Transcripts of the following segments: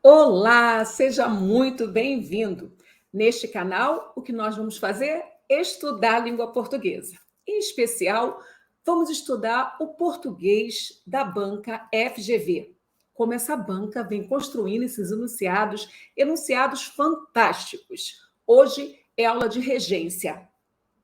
Olá, seja muito bem-vindo. Neste canal, o que nós vamos fazer é estudar a língua portuguesa. Em especial, vamos estudar o português da banca FGV. Como essa banca vem construindo esses enunciados fantásticos. Hoje é aula de regência.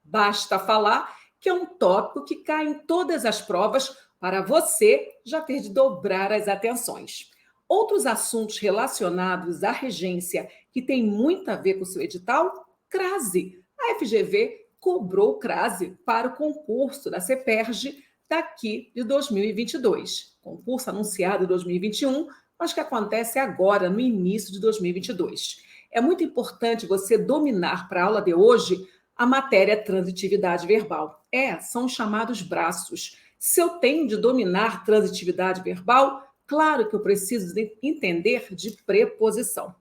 Basta falar que é um tópico que cai em todas as provas para você já ter de dobrar as atenções. Outros assuntos relacionados à regência que tem muito a ver com o seu edital, CRASE. A FGV cobrou o CRASE para o concurso da CEPERJ daqui de 2022. Concurso anunciado em 2021, mas que acontece agora, no início de 2022. É muito importante você dominar para a aula de hoje a matéria transitividade verbal. São os chamados braços. Se eu tenho de dominar transitividade verbal, claro que eu preciso entender de preposição.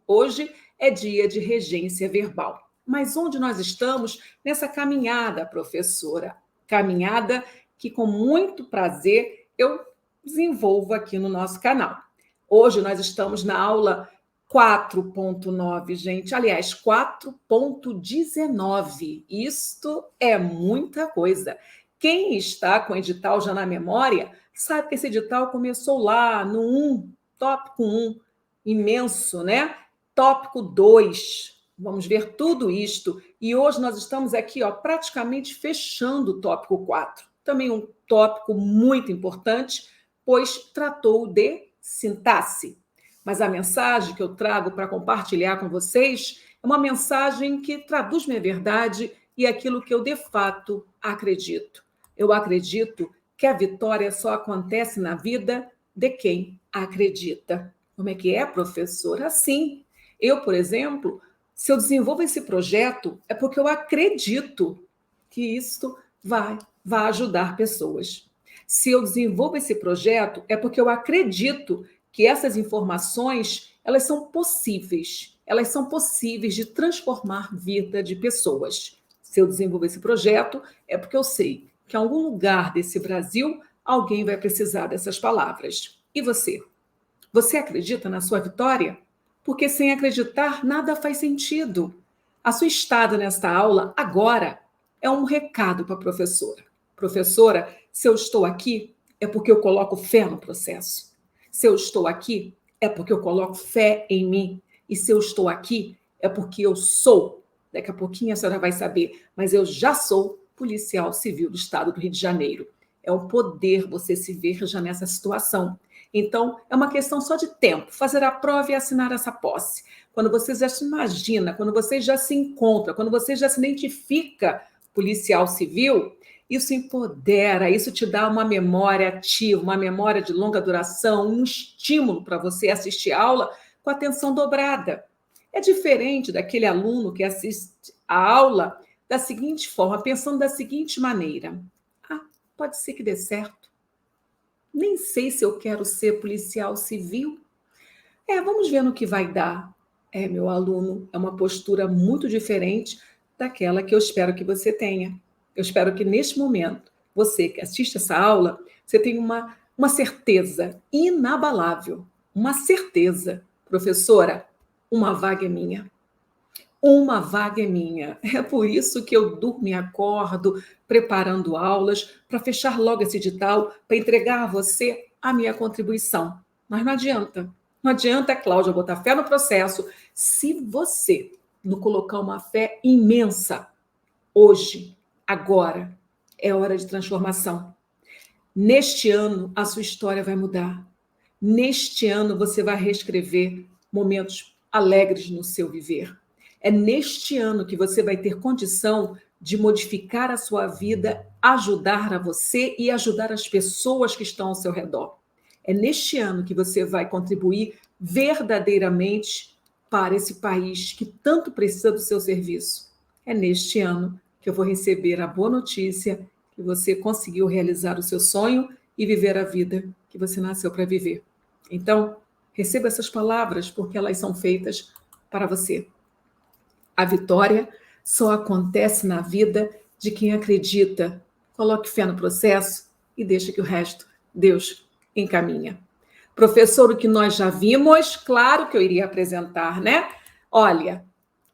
Hoje é dia de regência verbal. Mas onde nós estamos nessa caminhada, professora? Caminhada que, com muito prazer, eu desenvolvo aqui no nosso canal. Hoje nós estamos na aula 4.9, gente. Aliás, 4.19. Isto é muita coisa. Quem está com o edital já na memória sabe que esse edital começou lá no 1, tópico 1, imenso, né? Tópico 2. Vamos ver tudo isto. E hoje nós estamos aqui, praticamente fechando o tópico 4. Também um tópico muito importante, pois tratou de sintaxe. Mas a mensagem que eu trago para compartilhar com vocês é uma mensagem que traduz minha verdade e aquilo que eu de fato acredito. Eu acredito que a vitória só acontece na vida de quem acredita. Como é que é, professora? Assim, eu, por exemplo, se eu desenvolvo esse projeto, é porque eu acredito que isto vai ajudar pessoas. Se eu desenvolvo esse projeto, é porque eu acredito que essas informações, elas são possíveis de transformar a vida de pessoas. Se eu desenvolver esse projeto, é porque eu sei que em algum lugar desse Brasil, alguém vai precisar dessas palavras. E você? Você acredita na sua vitória? Porque sem acreditar, nada faz sentido. A sua estada nesta aula, agora, é um recado para a professora. Professora, se eu estou aqui, é porque eu coloco fé no processo. Se eu estou aqui, é porque eu coloco fé em mim. E se eu estou aqui, é porque eu sou. Daqui a pouquinho a senhora vai saber, mas eu já sou policial civil do estado do Rio de Janeiro. É um poder você se ver já nessa situação. Então, é uma questão só de tempo, fazer a prova e assinar essa posse. Quando você já se imagina, quando você já se encontra, quando você já se identifica policial civil, isso empodera, isso te dá uma memória ativa, uma memória de longa duração, um estímulo para você assistir a aula com atenção dobrada. É diferente daquele aluno que assiste a aula da seguinte forma, pensando da seguinte maneira: pode ser que dê certo. Nem sei se eu quero ser policial civil. Vamos ver no que vai dar. Meu aluno, é uma postura muito diferente daquela que eu espero que você tenha. Eu espero que neste momento, você que assiste essa aula, você tenha uma certeza inabalável. Uma certeza. Professora, uma vaga é minha. Uma vaga é minha. É por isso que eu durmo e acordo preparando aulas para fechar logo esse edital, para entregar a você a minha contribuição. Mas não adianta. Não adianta, Cláudia, botar fé no processo se você não colocar uma fé imensa. Hoje, agora, é hora de transformação. Neste ano, a sua história vai mudar. Neste ano, você vai reescrever momentos alegres no seu viver. É neste ano que você vai ter condição de modificar a sua vida, ajudar a você e ajudar as pessoas que estão ao seu redor. É neste ano que você vai contribuir verdadeiramente para esse país que tanto precisa do seu serviço. É neste ano que eu vou receber a boa notícia que você conseguiu realizar o seu sonho e viver a vida que você nasceu para viver. Então, receba essas palavras porque elas são feitas para você. A vitória só acontece na vida de quem acredita. Coloque fé no processo e deixe que o resto Deus encaminha. Professor, o que nós já vimos, claro que eu iria apresentar, né? Olha,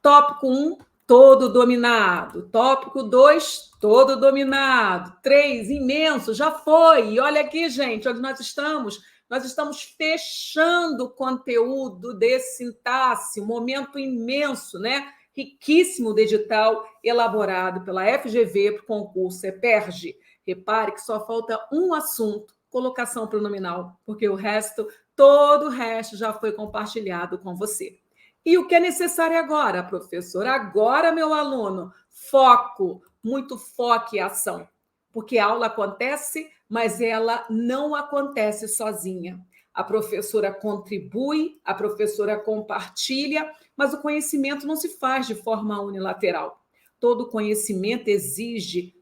tópico 1, todo dominado. Tópico 2, todo dominado. 3, imenso, já foi. E olha aqui, gente, onde nós estamos. Nós estamos fechando o conteúdo desse sintaxe, um momento imenso, né? Riquíssimo de edital elaborado pela FGV para o concurso EPERJ. Repare que só falta um assunto, colocação pronominal, porque todo o resto já foi compartilhado com você. E o que é necessário agora, professor? Agora, meu aluno, foco, muito foco e ação. Porque a aula acontece, mas ela não acontece sozinha. A professora contribui, a professora compartilha, mas o conhecimento não se faz de forma unilateral. Todo conhecimento exige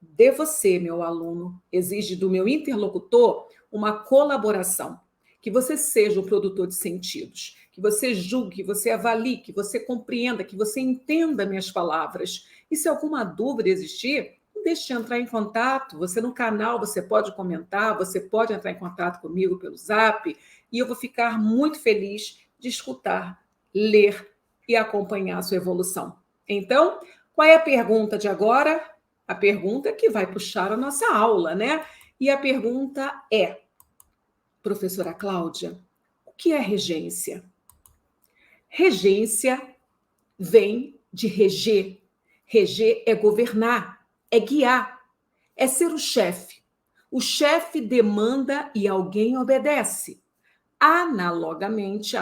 de você, meu aluno, exige do meu interlocutor uma colaboração, que você seja um produtor de sentidos, que você julgue, que você avalie, que você compreenda, que você entenda minhas palavras. E se alguma dúvida existir, não deixe de entrar em contato. Você no canal, você pode comentar, você pode entrar em contato comigo pelo Zap, e eu vou ficar muito feliz de escutar, ler e acompanhar a sua evolução. Então, qual é a pergunta de agora? A pergunta que vai puxar a nossa aula, né? E a pergunta é, professora Cláudia, o que é regência? Regência vem de reger. Reger é governar, é guiar, é ser o chefe. O chefe demanda e alguém obedece. Analogamente,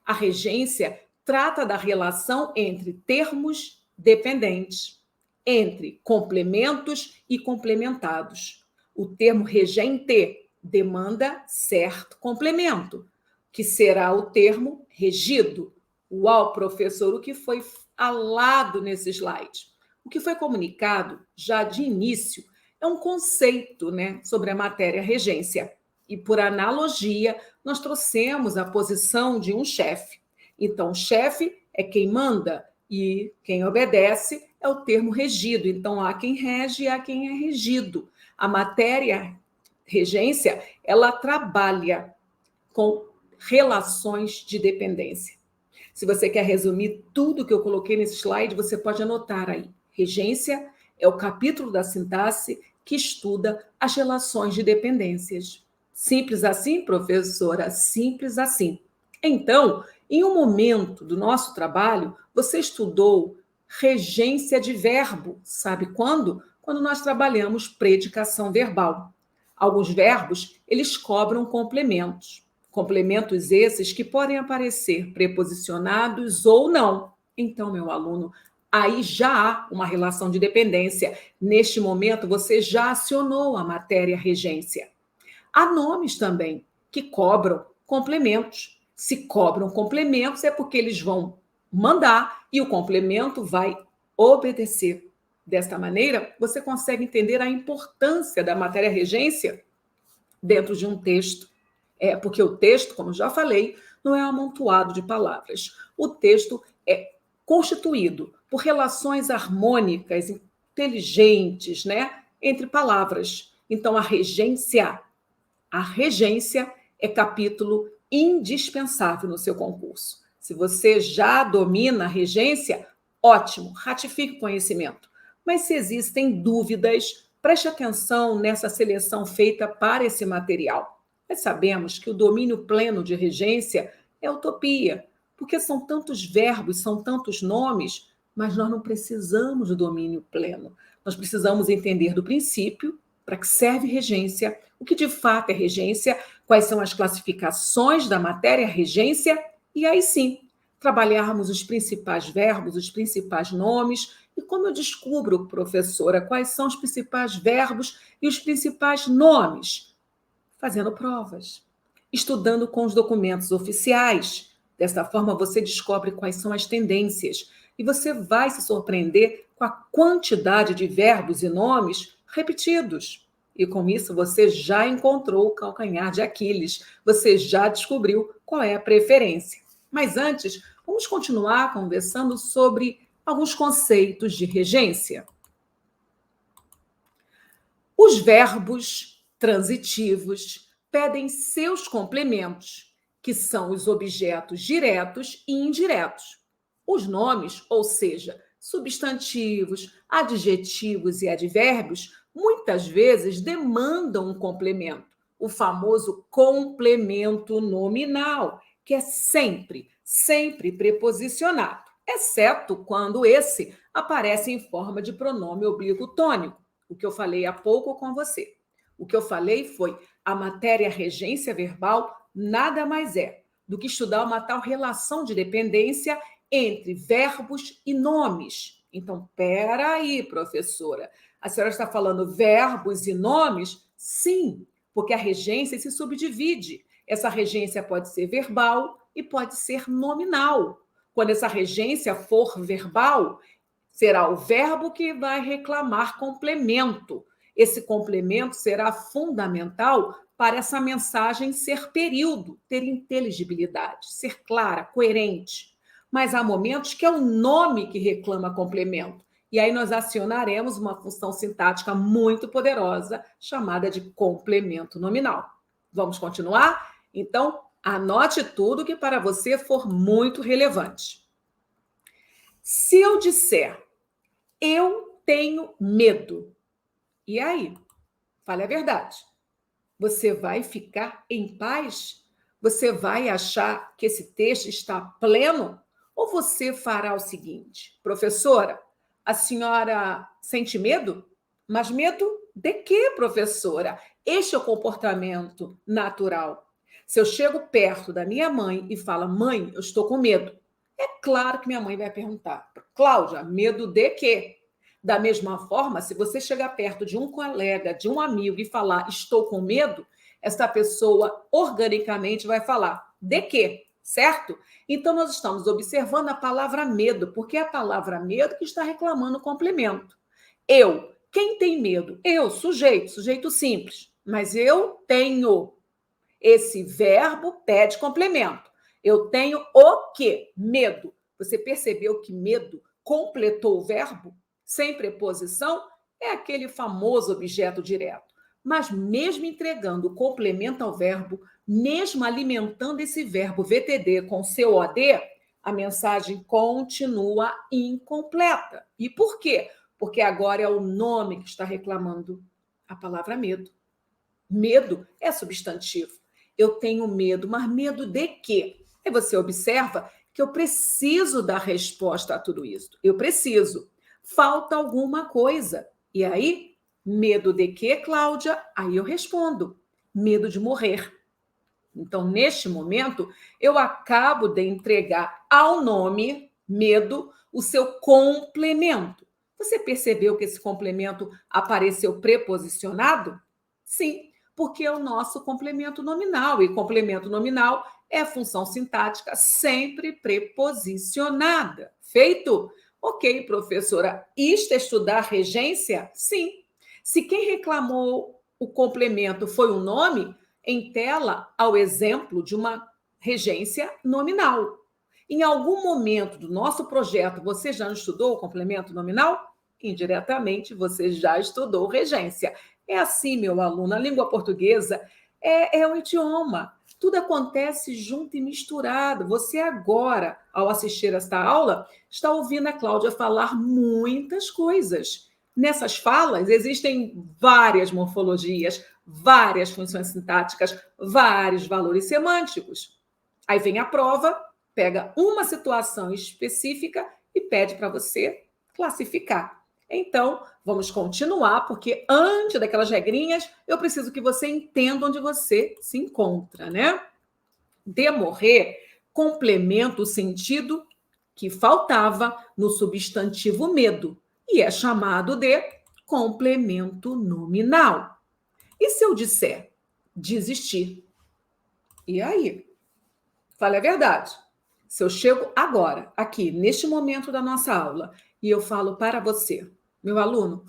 a regência trata da relação entre termos dependentes, entre complementos e complementados. O termo regente demanda certo complemento, que será o termo regido. Uau, professor, o que foi falado nesse slide? O que foi comunicado já de início é um conceito, né, sobre a matéria regência. E, por analogia, nós trouxemos a posição de um chefe. Então, o chefe é quem manda e quem obedece é o termo regido. Então, há quem rege e há quem é regido. A matéria regência, ela trabalha com relações de dependência. Se você quer resumir tudo que eu coloquei nesse slide, você pode anotar aí. Regência é o capítulo da sintaxe que estuda as relações de dependências. Simples assim, professora? Simples assim. Então, em um momento do nosso trabalho, você estudou regência de verbo. Sabe quando? Quando nós trabalhamos predicação verbal. Alguns verbos, eles cobram complementos. Complementos esses que podem aparecer preposicionados ou não. Então, meu aluno, aí já há uma relação de dependência. Neste momento, você já acionou a matéria regência. Há nomes também que cobram complementos. Se cobram complementos, é porque eles vão mandar e o complemento vai obedecer. Desta maneira, você consegue entender a importância da matéria regência dentro de um texto. Porque o texto, como já falei, não é um amontoado de palavras. O texto é constituído por relações harmônicas, inteligentes, né, entre palavras. Então, a regência é capítulo indispensável no seu concurso. Se você já domina a regência, ótimo, ratifique o conhecimento. Mas se existem dúvidas, preste atenção nessa seleção feita para esse material. Nós sabemos que o domínio pleno de regência é utopia, porque são tantos verbos, são tantos nomes, mas nós não precisamos do domínio pleno. Nós precisamos entender do princípio, para que serve regência, o que de fato é regência, quais são as classificações da matéria regência, e aí sim, trabalharmos os principais verbos, os principais nomes. E como eu descubro, professora, quais são os principais verbos e os principais nomes? Fazendo provas, estudando com os documentos oficiais. Dessa forma, você descobre quais são as tendências e você vai se surpreender com a quantidade de verbos e nomes repetidos. E com isso, você já encontrou o calcanhar de Aquiles, você já descobriu qual é a preferência. Mas antes, vamos continuar conversando sobre alguns conceitos de regência. Os verbos transitivos pedem seus complementos, que são os objetos diretos e indiretos. Os nomes, ou seja, substantivos, adjetivos e advérbios, muitas vezes demandam um complemento, o famoso complemento nominal, que é sempre preposicionado, exceto quando esse aparece em forma de pronome oblíquo tônico, o que eu falei há pouco com você. O que eu falei foi a matéria regência verbal nada mais é do que estudar uma tal relação de dependência entre verbos e nomes. Então, peraí, professora, a senhora está falando verbos e nomes? Sim, porque a regência se subdivide. Essa regência pode ser verbal e pode ser nominal. Quando essa regência for verbal, será o verbo que vai reclamar complemento. Esse complemento será fundamental para essa mensagem ser período, ter inteligibilidade, ser clara, coerente. Mas há momentos que é o nome que reclama complemento. E aí nós acionaremos uma função sintática muito poderosa, chamada de complemento nominal. Vamos continuar? Então, anote tudo que para você for muito relevante. Se eu disser, eu tenho medo, e aí? Fale a verdade. Você vai ficar em paz? Você vai achar que esse texto está pleno? Ou você fará o seguinte: professora, a senhora sente medo? Mas medo de quê, professora? Este é o comportamento natural. Se eu chego perto da minha mãe e falo, mãe, eu estou com medo, é claro que minha mãe vai perguntar, Cláudia, medo de quê? Da mesma forma, se você chegar perto de um colega, de um amigo e falar, estou com medo, essa pessoa organicamente vai falar, de quê? Certo? Então, nós estamos observando a palavra medo, porque é a palavra medo que está reclamando o complemento. Eu. Quem tem medo? Eu, sujeito simples. Mas eu tenho. Esse verbo pede complemento. Eu tenho o quê? Medo. Você percebeu que medo completou o verbo? Sem preposição, é aquele famoso objeto direto. Mas mesmo entregando o complemento ao verbo, mesmo alimentando esse verbo VTD com seu OD, a mensagem continua incompleta. E por quê? Porque agora é o nome que está reclamando a palavra medo. Medo é substantivo. Eu tenho medo, mas medo de quê? Aí você observa que eu preciso dar resposta a tudo isso. Eu preciso. Falta alguma coisa. E aí, medo de quê, Cláudia? Aí eu respondo: medo de morrer. Então, neste momento, eu acabo de entregar ao nome medo o seu complemento. Você percebeu que esse complemento apareceu preposicionado? Sim, porque é o nosso complemento nominal. E complemento nominal é função sintática sempre preposicionada. Feito? Ok, professora. Isto é estudar regência? Sim. Se quem reclamou o complemento foi um nome, em tela ao exemplo de uma regência nominal. Em algum momento do nosso projeto, você já estudou o complemento nominal? Indiretamente, você já estudou regência. É assim, meu aluno, a língua portuguesa é um idioma. Tudo acontece junto e misturado. Você agora, ao assistir esta aula, está ouvindo a Cláudia falar muitas coisas. Nessas falas existem várias morfologias, várias funções sintáticas, vários valores semânticos. Aí vem a prova, pega uma situação específica e pede para você classificar. Então, vamos continuar, porque antes daquelas regrinhas, eu preciso que você entenda onde você se encontra, né? De morrer complementa o sentido que faltava no substantivo medo e é chamado de complemento nominal. E se eu disser desistir? E aí? Fale a verdade. Se eu chego agora, aqui, neste momento da nossa aula, e eu falo para você, meu aluno,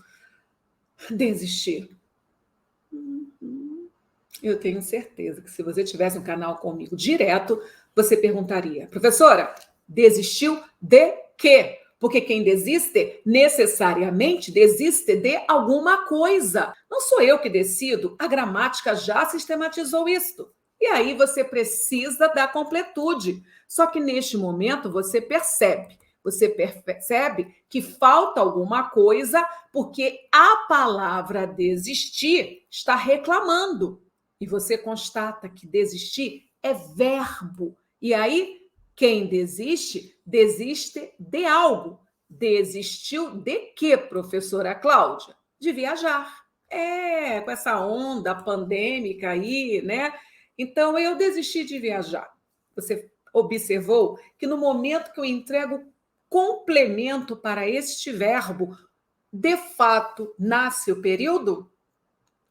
desistir. Eu tenho certeza que se você tivesse um canal comigo direto, você perguntaria, professora, desistiu de quê? Porque quem desiste, necessariamente desiste de alguma coisa. Não sou eu que decido, a gramática já sistematizou isto. E aí você precisa da completude. Só que neste momento você percebe que falta alguma coisa porque a palavra desistir está reclamando. E você constata que desistir é verbo. E aí, quem desiste, desiste de algo. Desistiu de quê, professora Cláudia? De viajar. Com essa onda pandêmica aí, né? Então, eu desisti de viajar. Você observou que no momento que eu entrego complemento para este verbo, de fato, nasce o período?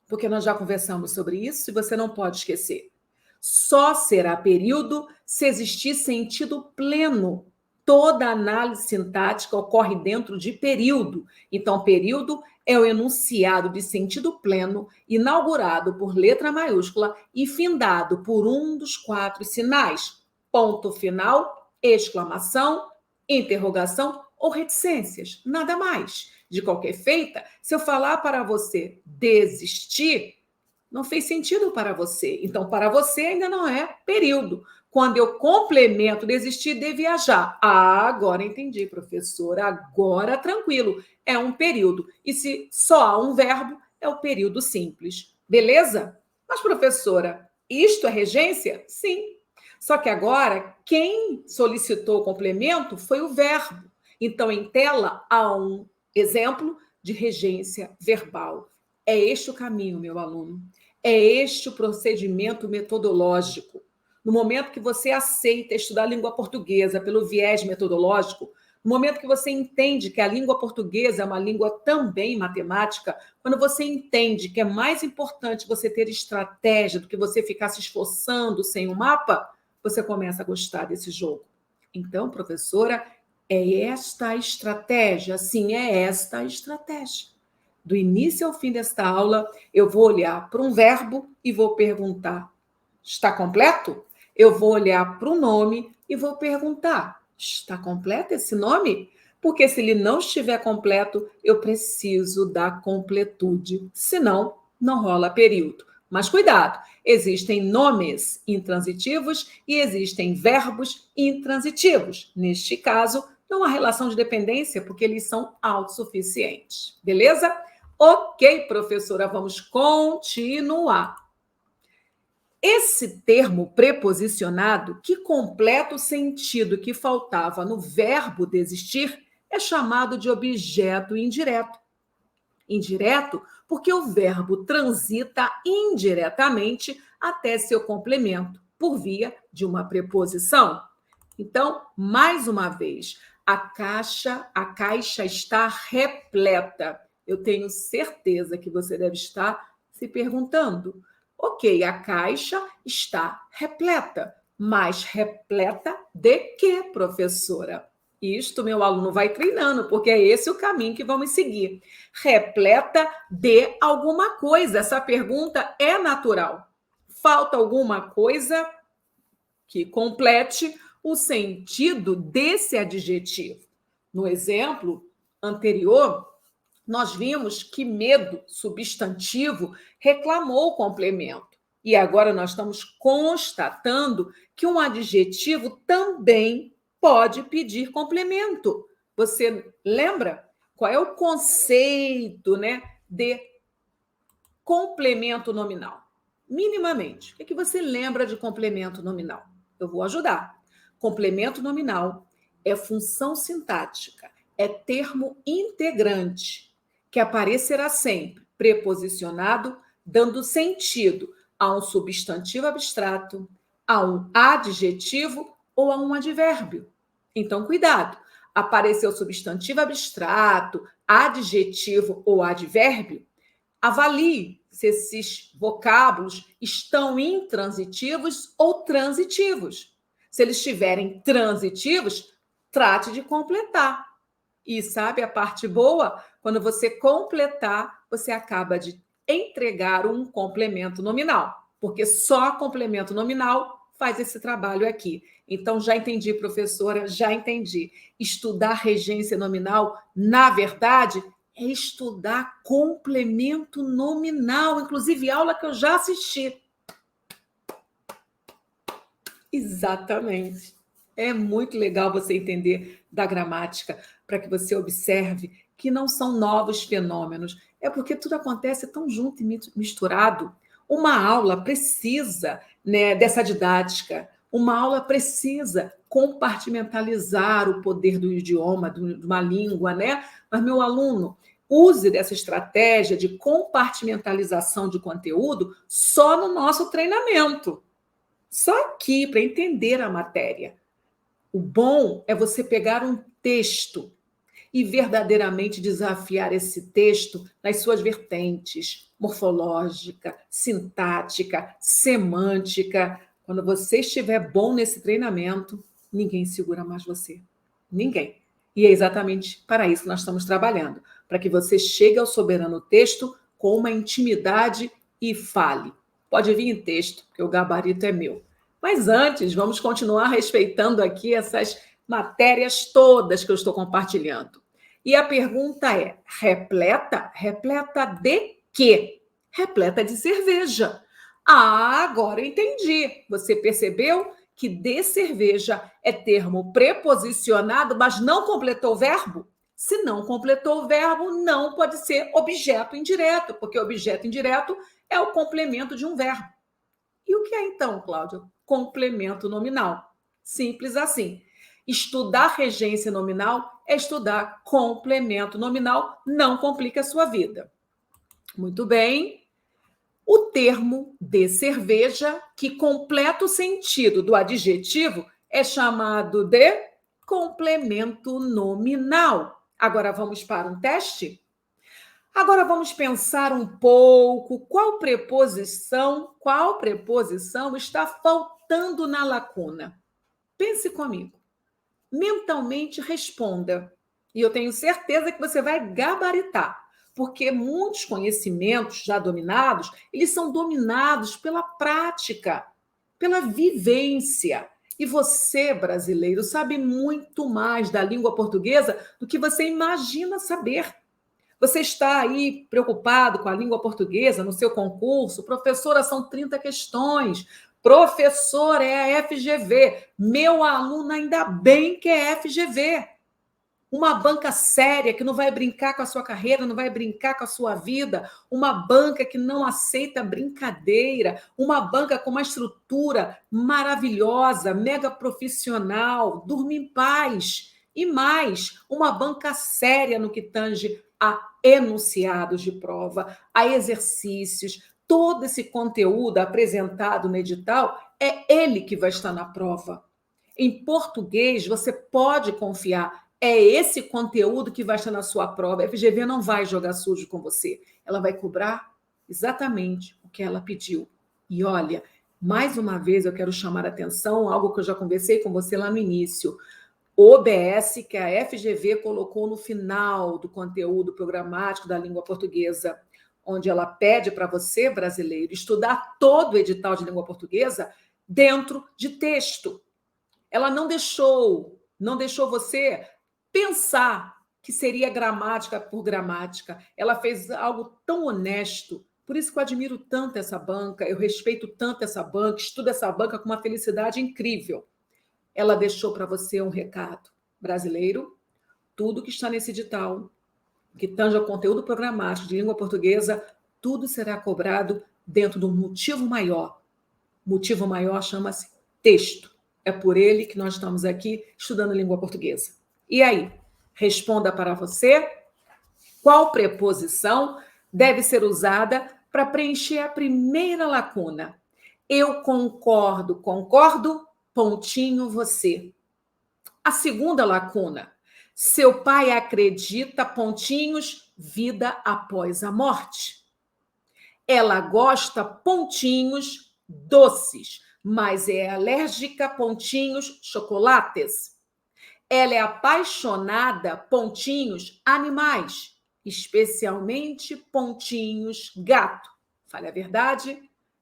Porque nós já conversamos sobre isso e você não pode esquecer. Só será período se existir sentido pleno. Toda análise sintática ocorre dentro de período. Então, período é o enunciado de sentido pleno, inaugurado por letra maiúscula e findado por um dos 4 sinais: ponto final, exclamação, interrogação ou reticências. Nada mais. De qualquer feita, se eu falar para você desistir, não fez sentido para você. Então, para você ainda não é período. Quando eu complemento desistir de viajar. Agora entendi, professora. Agora tranquilo. É um período. E se só há um verbo, é o período simples. Beleza? Mas, professora, isto é regência? Sim. Só que agora, quem solicitou o complemento foi o verbo. Então, em tela, há um exemplo de regência verbal. É este o caminho, meu aluno. É este o procedimento metodológico. No momento que você aceita estudar a língua portuguesa pelo viés metodológico, no momento que você entende que a língua portuguesa é uma língua também matemática, quando você entende que é mais importante você ter estratégia do que você ficar se esforçando sem um mapa, você começa a gostar desse jogo. Então, professora, é esta a estratégia? Sim, é esta a estratégia. Do início ao fim desta aula, eu vou olhar para um verbo e vou perguntar: está completo? Eu vou olhar para o nome e vou perguntar: está completo esse nome? Porque se ele não estiver completo, eu preciso da completude. Senão, não rola período. Mas cuidado, existem nomes intransitivos e existem verbos intransitivos. Neste caso, não há relação de dependência, porque eles são autossuficientes. Beleza? Ok, professora, vamos continuar. Esse termo preposicionado, que completa o sentido que faltava no verbo desistir, é chamado de objeto indireto. Indireto porque o verbo transita indiretamente até seu complemento, por via de uma preposição. Então, mais uma vez, a caixa está repleta. Eu tenho certeza que você deve estar se perguntando: ok, a caixa está repleta, mas repleta de quê, professora? Isto meu aluno vai treinando, porque é esse o caminho que vamos seguir. Repleta de alguma coisa. Essa pergunta é natural. Falta alguma coisa que complete o sentido desse adjetivo. No exemplo anterior, nós vimos que medo, substantivo, reclamou o complemento. E agora nós estamos constatando que um adjetivo também pode pedir complemento. Você lembra qual é o conceito, né, de complemento nominal? Minimamente. O que você lembra de complemento nominal? Eu vou ajudar. Complemento nominal é função sintática, é termo integrante que aparecerá sempre preposicionado, dando sentido a um substantivo abstrato, a um adjetivo ou a um advérbio. Então, cuidado. Apareceu substantivo abstrato, adjetivo ou advérbio, avalie se esses vocábulos estão intransitivos ou transitivos. Se eles estiverem transitivos, trate de completar. E sabe a parte boa? Quando você completar, você acaba de entregar um complemento nominal, porque só complemento nominal faz esse trabalho aqui. Então, já entendi, professora, já entendi. Estudar regência nominal, na verdade, é estudar complemento nominal, inclusive aula que eu já assisti. Exatamente. É muito legal você entender da gramática, para que você observe que não são novos fenômenos, é porque tudo acontece tão junto e misturado. Uma aula precisa, né, dessa didática, uma aula precisa compartimentalizar o poder do idioma, de uma língua, né? Mas, meu aluno, use dessa estratégia de compartimentalização de conteúdo só no nosso treinamento. Só aqui, para entender a matéria. O bom é você pegar um texto e verdadeiramente desafiar esse texto nas suas vertentes morfológica, sintática, semântica. Quando você estiver bom nesse treinamento, ninguém segura mais você. Ninguém. E é exatamente para isso que nós estamos trabalhando, para que você chegue ao soberano texto com uma intimidade e fale. Pode vir em texto, porque o gabarito é meu. Mas antes, vamos continuar respeitando aqui essas matérias todas que eu estou compartilhando. E a pergunta é: repleta? Repleta de quê? Repleta de cerveja. Ah, agora eu entendi. Você percebeu que de cerveja é termo preposicionado, mas não completou o verbo? Se não completou o verbo, não pode ser objeto indireto, porque objeto indireto é o complemento de um verbo. E o que é então, Cláudia? Complemento nominal. Simples assim. Estudar regência nominal é estudar complemento nominal, não complica a sua vida. Muito bem. O termo de cerveja, que completa o sentido do adjetivo, é chamado de complemento nominal. Agora vamos para um teste? Agora vamos pensar um pouco qual preposição está faltando na lacuna. Pense comigo. Mentalmente responda. E eu tenho certeza que você vai gabaritar, porque muitos conhecimentos já dominados, eles são dominados pela prática, pela vivência. E você, brasileiro, sabe muito mais da língua portuguesa do que você imagina saber. Você está aí preocupado com a língua portuguesa no seu concurso? Professora, são 30 questões. Professor, é a FGV. Meu aluno, ainda bem que é FGV. Uma banca séria que não vai brincar com a sua carreira, não vai brincar com a sua vida. Uma banca que não aceita brincadeira. Uma banca com uma estrutura maravilhosa, mega profissional. Durma em paz. E mais, uma banca séria no que tange a enunciados de prova, a exercícios. Todo esse conteúdo apresentado no edital é ele que vai estar na prova. Em português, você pode confiar. É esse conteúdo que vai estar na sua prova. A FGV não vai jogar sujo com você. Ela vai cobrar exatamente o que ela pediu. E olha, mais uma vez eu quero chamar a atenção, algo que eu já conversei com você lá no início. O OBS que a FGV colocou no final do conteúdo programático da língua portuguesa, onde ela pede para você, brasileiro, estudar todo o edital de língua portuguesa dentro de texto. Ela não deixou você pensar que seria gramática por gramática. Ela fez algo tão honesto. Por isso que eu admiro tanto essa banca, eu respeito tanto essa banca, estudo essa banca com uma felicidade incrível. Ela deixou para você um recado. Brasileiro, tudo que está nesse edital, que tange ao conteúdo programático de língua portuguesa, tudo será cobrado dentro de um motivo maior. O motivo maior chama-se texto. É por ele que nós estamos aqui estudando língua portuguesa. E aí, responda para você qual preposição deve ser usada para preencher a primeira lacuna. Eu concordo, pontinho você. A segunda lacuna, seu pai acredita, pontinhos, vida após a morte. Ela gosta, pontinhos, doces, mas é alérgica, pontinhos, chocolates. Ela é apaixonada, pontinhos, animais, especialmente pontinhos, gato. Fale a verdade,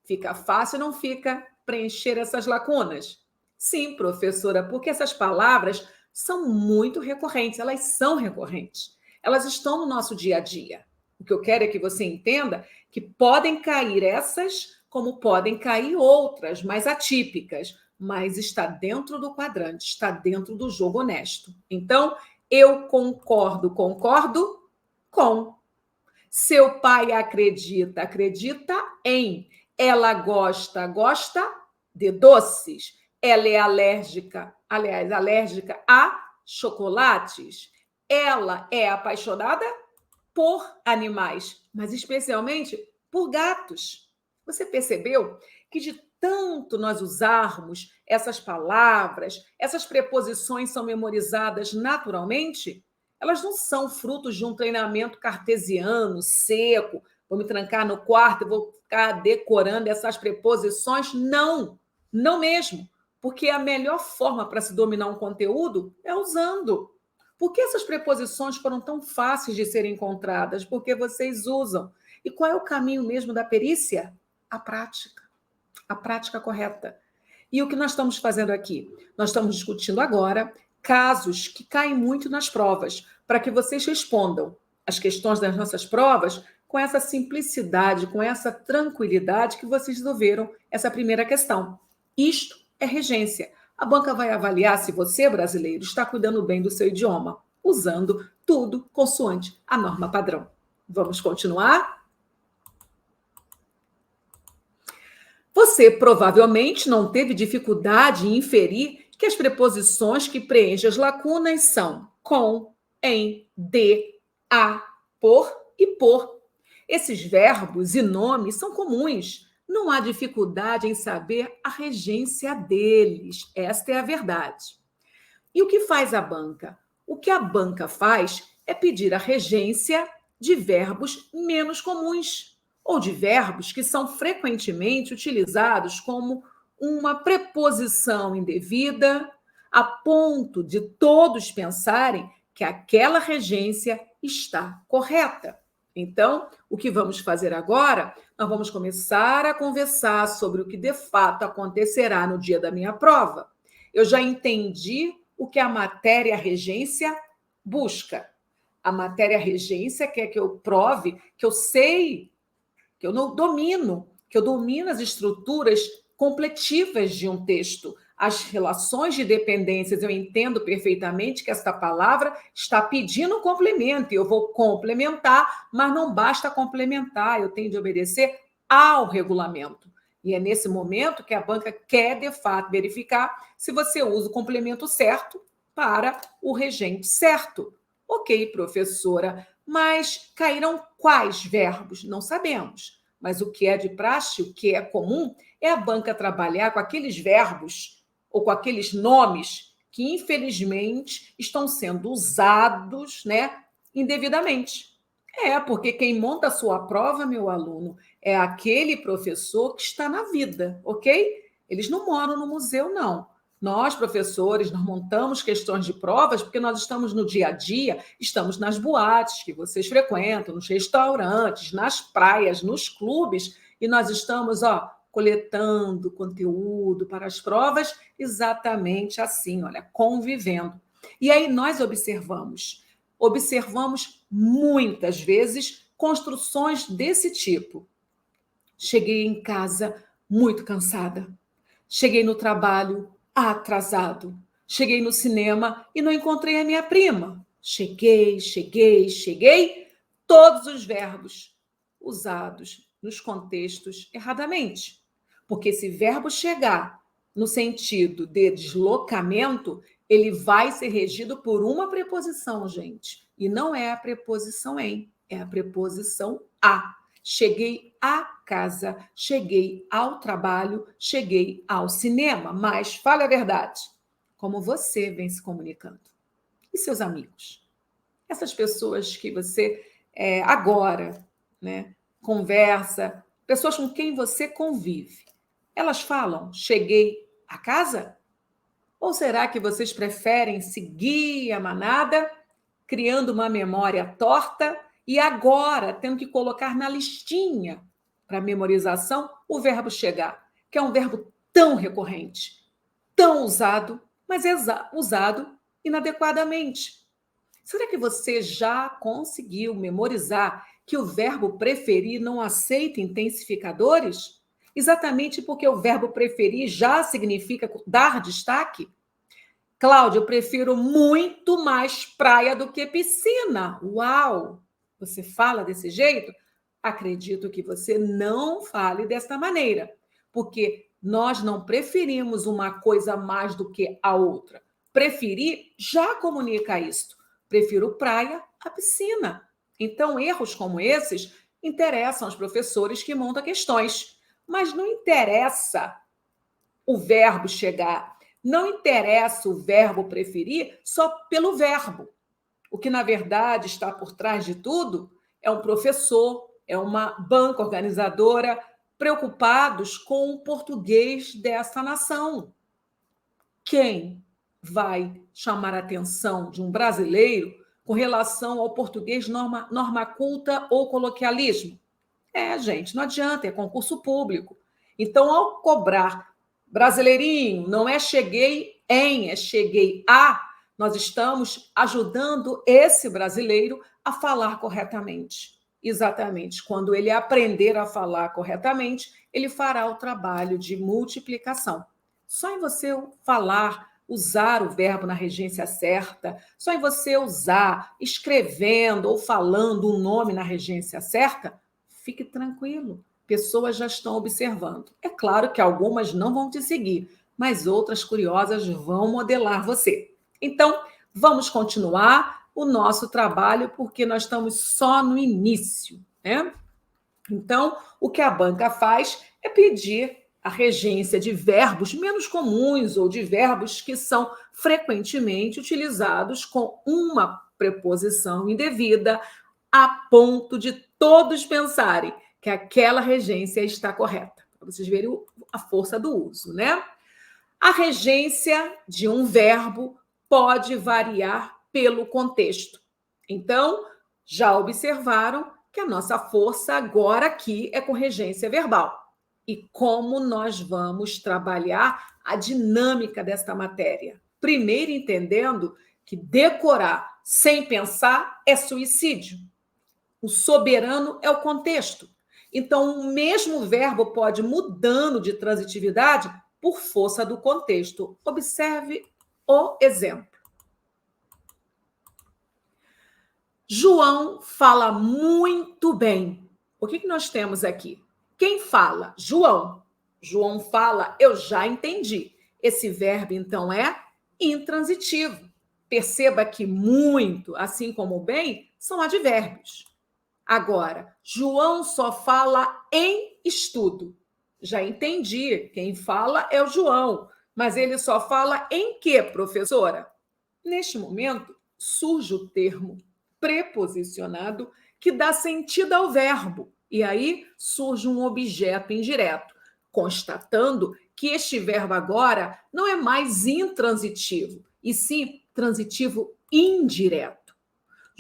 Fica fácil, não fica, preencher essas lacunas? Sim, professora, porque essas palavras são muito recorrentes, elas são recorrentes. Elas estão no nosso dia a dia. O que eu quero é que você entenda que podem cair essas, como podem cair outras, mais atípicas, mas está dentro do quadrante, está dentro do jogo honesto. Então, eu concordo com. Seu pai acredita, acredita em. Ela gosta de doces. Ela é alérgica, aliás, alérgica a chocolates. Ela é apaixonada por animais, mas especialmente por gatos. Você percebeu que de tanto nós usarmos essas palavras, essas preposições são memorizadas naturalmente? Elas não são frutos de um treinamento cartesiano, seco, vou me trancar no quarto e vou ficar decorando essas preposições. Não, não mesmo. Porque a melhor forma para se dominar um conteúdo é usando. Por que essas preposições foram tão fáceis de serem encontradas? Porque vocês usam. E qual é o caminho mesmo da perícia? A prática correta. E o que nós estamos fazendo aqui? Nós estamos discutindo agora casos que caem muito nas provas, para que vocês respondam as questões das nossas provas com essa simplicidade, com essa tranquilidade que vocês resolveram essa primeira questão. Isto é regência. A banca vai avaliar se você, brasileiro, está cuidando bem do seu idioma, usando tudo consoante a norma padrão. Vamos continuar? Você provavelmente não teve dificuldade em inferir que as preposições que preenchem as lacunas são com, em, de, a, por e por. Esses verbos e nomes são comuns. Não há dificuldade em saber a regência deles. Esta é a verdade. E o que faz a banca? O que a banca faz é pedir a regência de verbos menos comuns, ou de verbos que são frequentemente utilizados como uma preposição indevida, a ponto de todos pensarem que aquela regência está correta. Então, o que vamos fazer agora? Nós vamos começar a conversar sobre o que de fato acontecerá no dia da minha prova. Eu já entendi o que a matéria regência busca. A matéria regência quer que eu prove que eu sei, que eu não domino, que eu domino as estruturas completivas de um texto, as relações de dependências. Eu entendo perfeitamente que esta palavra está pedindo um complemento, e eu vou complementar, mas não basta complementar, eu tenho de obedecer ao regulamento. E é nesse momento que a banca quer, de fato, verificar se você usa o complemento certo para o regente certo. Ok, professora, mas cairão quais verbos? Não sabemos. Mas o que é de praxe, o que é comum, é a banca trabalhar com aqueles verbos ou com aqueles nomes que, infelizmente, estão sendo usados, né, indevidamente. Porque quem monta a sua prova, meu aluno, é aquele professor que está na vida, ok? Eles não moram no museu, não. Nós, professores, nós montamos questões de provas porque nós estamos no dia a dia, estamos nas boates que vocês frequentam, nos restaurantes, nas praias, nos clubes, e nós estamos, coletando conteúdo para as provas exatamente assim, olha, convivendo. E aí nós observamos muitas vezes construções desse tipo. Cheguei em casa muito cansada. Cheguei no trabalho atrasado. Cheguei no cinema e não encontrei a minha prima. Cheguei. Todos os verbos usados nos contextos erradamente. Porque se verbo chegar no sentido de deslocamento, ele vai ser regido por uma preposição, gente. E não é a preposição em, é a preposição a. Cheguei à casa, cheguei ao trabalho, cheguei ao cinema. Mas fale a verdade, como você vem se comunicando? E seus amigos? Essas pessoas que você agora, né, conversa, pessoas com quem você convive, elas falam, cheguei à casa? Ou será que vocês preferem seguir a manada, criando uma memória torta e agora tendo que colocar na listinha para memorização o verbo chegar, que é um verbo tão recorrente, tão usado, mas é usado inadequadamente. Será que você já conseguiu memorizar que o verbo preferir não aceita intensificadores? Exatamente porque o verbo preferir já significa dar destaque? Cláudia, eu prefiro muito mais praia do que piscina. Uau! Você fala desse jeito? Acredito que você não fale desta maneira, porque nós não preferimos uma coisa mais do que a outra. Preferir já comunica isto. Prefiro praia à piscina. Então, erros como esses interessam aos professores que montam questões, mas não interessa o verbo chegar. Não interessa o verbo preferir só pelo verbo. O que, na verdade, está por trás de tudo é um professor, é uma banca organizadora preocupados com o português dessa nação. Quem vai chamar a atenção de um brasileiro com relação ao português norma culta ou coloquialismo? Gente, não adianta, é concurso público. Então, ao cobrar brasileirinho, não é cheguei em, é cheguei a, nós estamos ajudando esse brasileiro a falar corretamente. Exatamente. Quando ele aprender a falar corretamente, ele fará o trabalho de multiplicação. Só em você falar, usar o verbo na regência certa, só em você usar escrevendo ou falando um nome na regência certa, fique tranquilo, pessoas já estão observando. É claro que algumas não vão te seguir, mas outras curiosas vão modelar você. Então, vamos continuar o nosso trabalho, porque nós estamos só no início, né? Então, o que a banca faz é pedir a regência de verbos menos comuns ou de verbos que são frequentemente utilizados com uma preposição indevida, a ponto de todos pensarem que aquela regência está correta. Para vocês verem a força do uso, né? A regência de um verbo pode variar pelo contexto. Então, já observaram que a nossa força agora aqui é com regência verbal. E como nós vamos trabalhar a dinâmica desta matéria? Primeiro, entendendo que decorar sem pensar é suicídio. O soberano é o contexto. Então, o mesmo verbo pode mudando de transitividade por força do contexto. Observe o exemplo. João fala muito bem. O que nós temos aqui? Quem fala? João. João fala, eu já entendi. Esse verbo, então, é intransitivo. Perceba que muito, assim como bem, são advérbios. Agora, João só fala em estudo. Já entendi, quem fala é o João, mas ele só fala em quê, professora? Neste momento, surge o termo preposicionado que dá sentido ao verbo, e aí surge um objeto indireto, constatando que este verbo agora não é mais intransitivo, e sim transitivo indireto.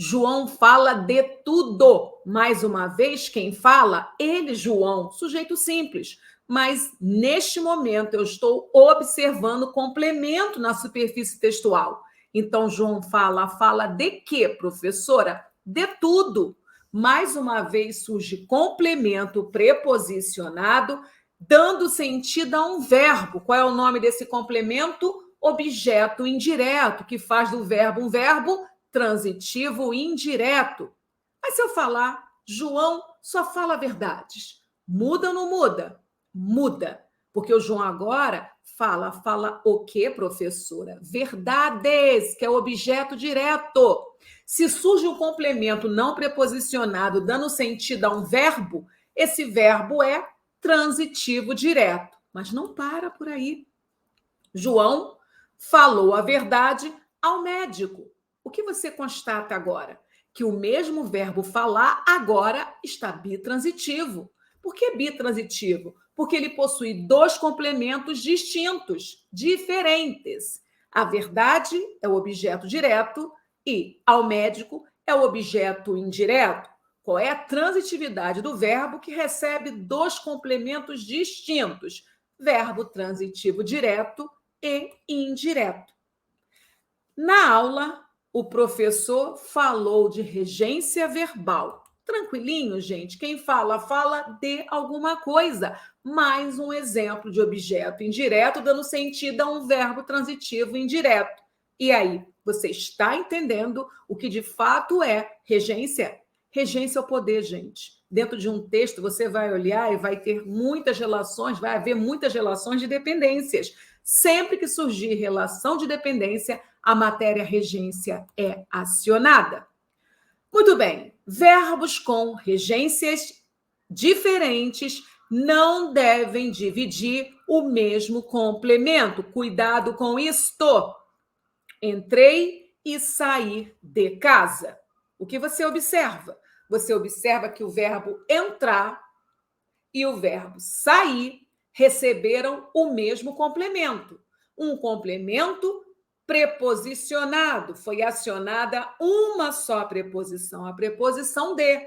João fala de tudo. Mais uma vez, quem fala? Ele, João, sujeito simples. Mas, neste momento, eu estou observando o complemento na superfície textual. Então, João fala de quê, professora? De tudo. Mais uma vez, surge complemento preposicionado, dando sentido a um verbo. Qual é o nome desse complemento? Objeto indireto, que faz do verbo um verbo transitivo indireto. Mas se eu falar, João só fala verdades. Muda ou não muda? Muda. Porque o João agora fala o quê, professora? Verdades, que é o objeto direto. Se surge um complemento não preposicionado dando sentido a um verbo, esse verbo é transitivo direto. Mas não para por aí. João falou a verdade ao médico. O que você constata agora? Que o mesmo verbo falar agora está bitransitivo. Por que bitransitivo? Porque ele possui dois complementos distintos, diferentes. A verdade é o objeto direto e ao médico é o objeto indireto. Qual é a transitividade do verbo que recebe dois complementos distintos? Verbo transitivo direto e indireto. Na aula, o professor falou de regência verbal. Tranquilinho, gente? Quem fala, fala de alguma coisa. Mais um exemplo de objeto indireto dando sentido a um verbo transitivo indireto. E aí, você está entendendo o que de fato é regência? Regência é o poder, gente. Dentro de um texto, você vai olhar e vai ter muitas relações, vai haver muitas relações de dependências. Sempre que surgir relação de dependência, a matéria regência é acionada. Muito bem, verbos com regências diferentes não devem dividir o mesmo complemento. Cuidado com isto. Entrei e saí de casa. O que você observa? Você observa que o verbo entrar e o verbo sair receberam o mesmo complemento. Um complemento preposicionado. Foi acionada uma só preposição, a preposição de.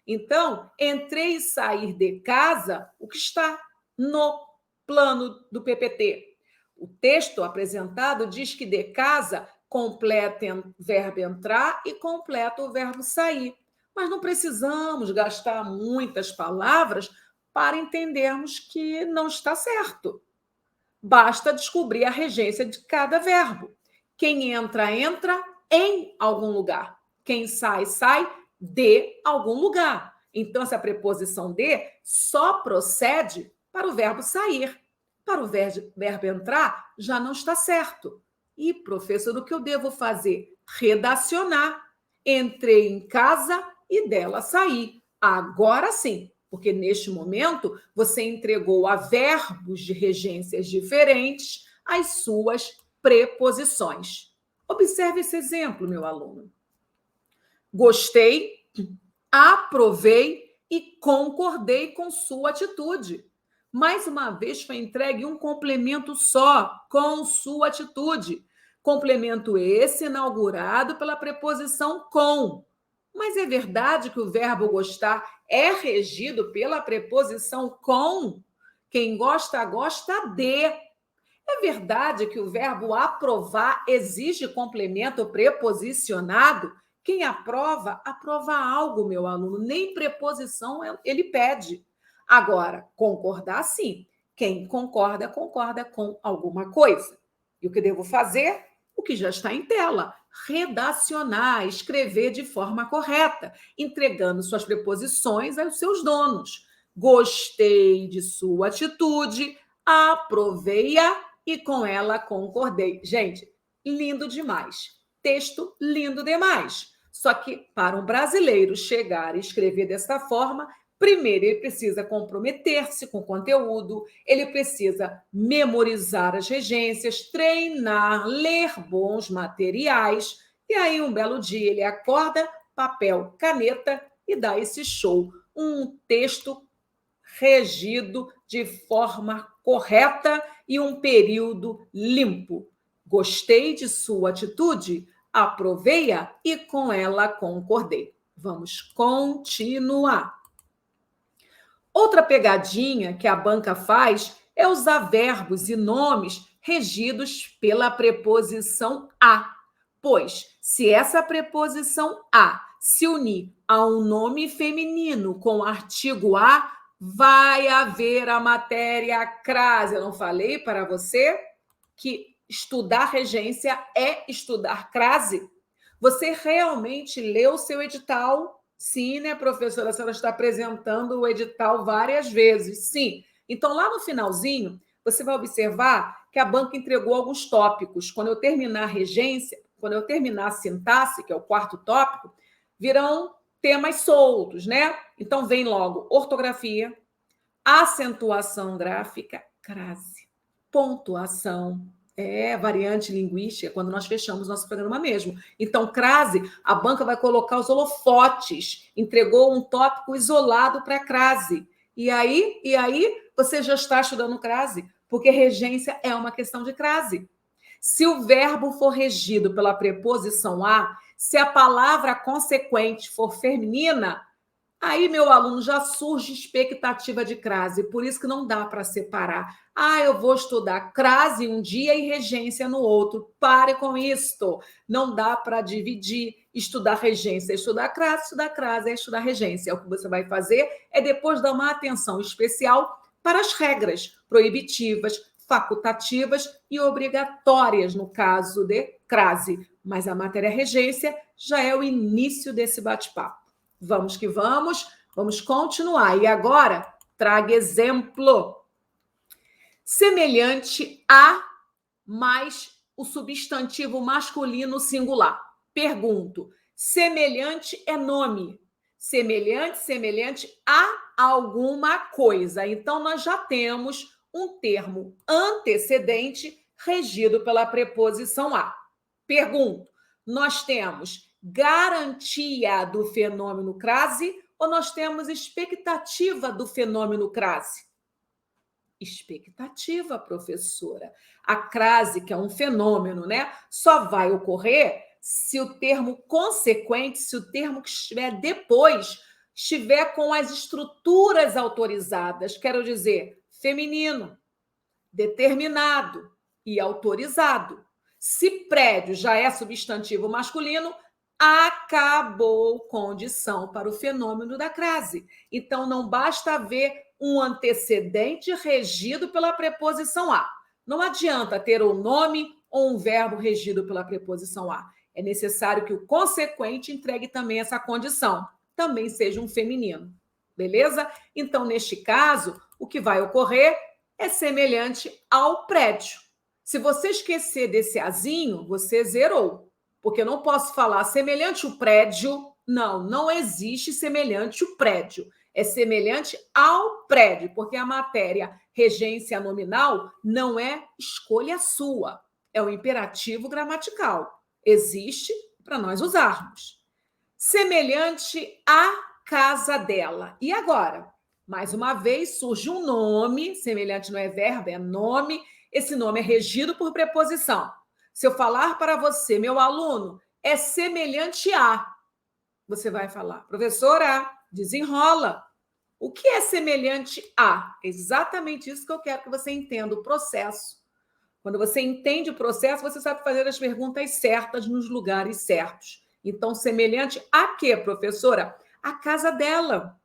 Então, entrei e sair de casa, o que está no plano do PPT. O texto apresentado diz que de casa completa o verbo entrar e completa o verbo sair. Mas não precisamos gastar muitas palavras para entendermos que não está certo. Basta descobrir a regência de cada verbo. Quem entra, entra em algum lugar. Quem sai, sai de algum lugar. Então, essa preposição de só procede para o verbo sair. Para o verbo entrar, já não está certo. E, professor, o que eu devo fazer? Redacionar. Entrei em casa e dela saí. Agora sim, porque neste momento você entregou a verbos de regências diferentes as suas preposições. Observe esse exemplo, meu aluno. Gostei, aprovei e concordei com sua atitude. Mais uma vez foi entregue um complemento só, com sua atitude. Complemento esse inaugurado pela preposição com. Mas é verdade que o verbo gostar é regido pela preposição com? Quem gosta, gosta de. É verdade que o verbo aprovar exige complemento preposicionado? Quem aprova, aprova algo, meu aluno, nem preposição ele pede. Agora, concordar, sim. Quem concorda, concorda com alguma coisa. E o que devo fazer? O que já está em tela. Redacionar, escrever de forma correta, entregando suas preposições aos seus donos. Gostei de sua atitude, aprovei-a e com ela concordei. Gente, lindo demais. Texto lindo demais. Só que para um brasileiro chegar e escrever dessa forma, primeiro ele precisa comprometer-se com o conteúdo, ele precisa memorizar as regências, treinar, ler bons materiais. E aí, um belo dia, ele acorda, papel, caneta e dá esse show. Um texto regido de forma correta e um período limpo. Gostei de sua atitude, aprovei-a e com ela concordei. Vamos continuar. Outra pegadinha que a banca faz é usar verbos e nomes regidos pela preposição a. Pois, se essa preposição a se unir a um nome feminino com o artigo a, vai haver a matéria crase. Eu não falei para você que estudar regência é estudar crase? Você realmente leu o seu edital? Sim, né, professora? A senhora está apresentando o edital várias vezes. Sim. Então, lá no finalzinho, você vai observar que a banca entregou alguns tópicos. Quando eu terminar a regência, quando eu terminar a sintaxe, que é o quarto tópico, virão temas soltos, né? Então, vem logo ortografia, acentuação gráfica, crase, pontuação, variante linguística, quando nós fechamos nosso programa mesmo. Então, crase, a banca vai colocar os holofotes, entregou um tópico isolado para crase. E aí, você já está estudando crase, porque regência é uma questão de crase. Se o verbo for regido pela preposição a, se a palavra consequente for feminina, Aí, meu aluno, já surge expectativa de crase, por isso que não dá para separar. Ah, eu vou estudar crase um dia e regência no outro. Pare com isto. Não dá para dividir, estudar regência, estudar crase, estudar regência. O que você vai fazer é depois dar uma atenção especial para as regras proibitivas, facultativas e obrigatórias no caso de crase. Mas a matéria regência já é o início desse bate-papo. Vamos que vamos continuar. E agora, traga exemplo. Semelhante a mais o substantivo masculino singular. Pergunto, semelhante é nome. Semelhante a alguma coisa. Então, nós já temos um termo antecedente regido pela preposição a. Pergunto, nós temos garantia do fenômeno crase ou nós temos expectativa do fenômeno crase? Expectativa, professora. A crase, que é um fenômeno, né, só vai ocorrer se o termo consequente, se o termo que estiver depois, estiver com as estruturas autorizadas, quero dizer, feminino, determinado e autorizado. Se prédio já é substantivo masculino, acabou condição para o fenômeno da crase. Então, não basta haver um antecedente regido pela preposição a. Não adianta ter um nome ou um verbo regido pela preposição a. É necessário que o consequente entregue também essa condição, também seja um feminino. Beleza? Então, neste caso, o que vai ocorrer é semelhante ao prédio. Se você esquecer desse azinho, você zerou. Porque eu não posso falar semelhante ao prédio. Não existe semelhante ao prédio. É semelhante ao prédio, porque a matéria regência nominal não é escolha sua. É o imperativo gramatical. Existe para nós usarmos. Semelhante à casa dela. E agora? Mais uma vez, surge um nome, semelhante não é verbo, é nome. Esse nome é regido por preposição. Se eu falar para você, meu aluno, é semelhante a, você vai falar, professora, desenrola. O que é semelhante a? É exatamente isso que eu quero que você entenda, o processo. Quando você entende o processo, você sabe fazer as perguntas certas nos lugares certos. Então, semelhante a quê, professora? A casa dela.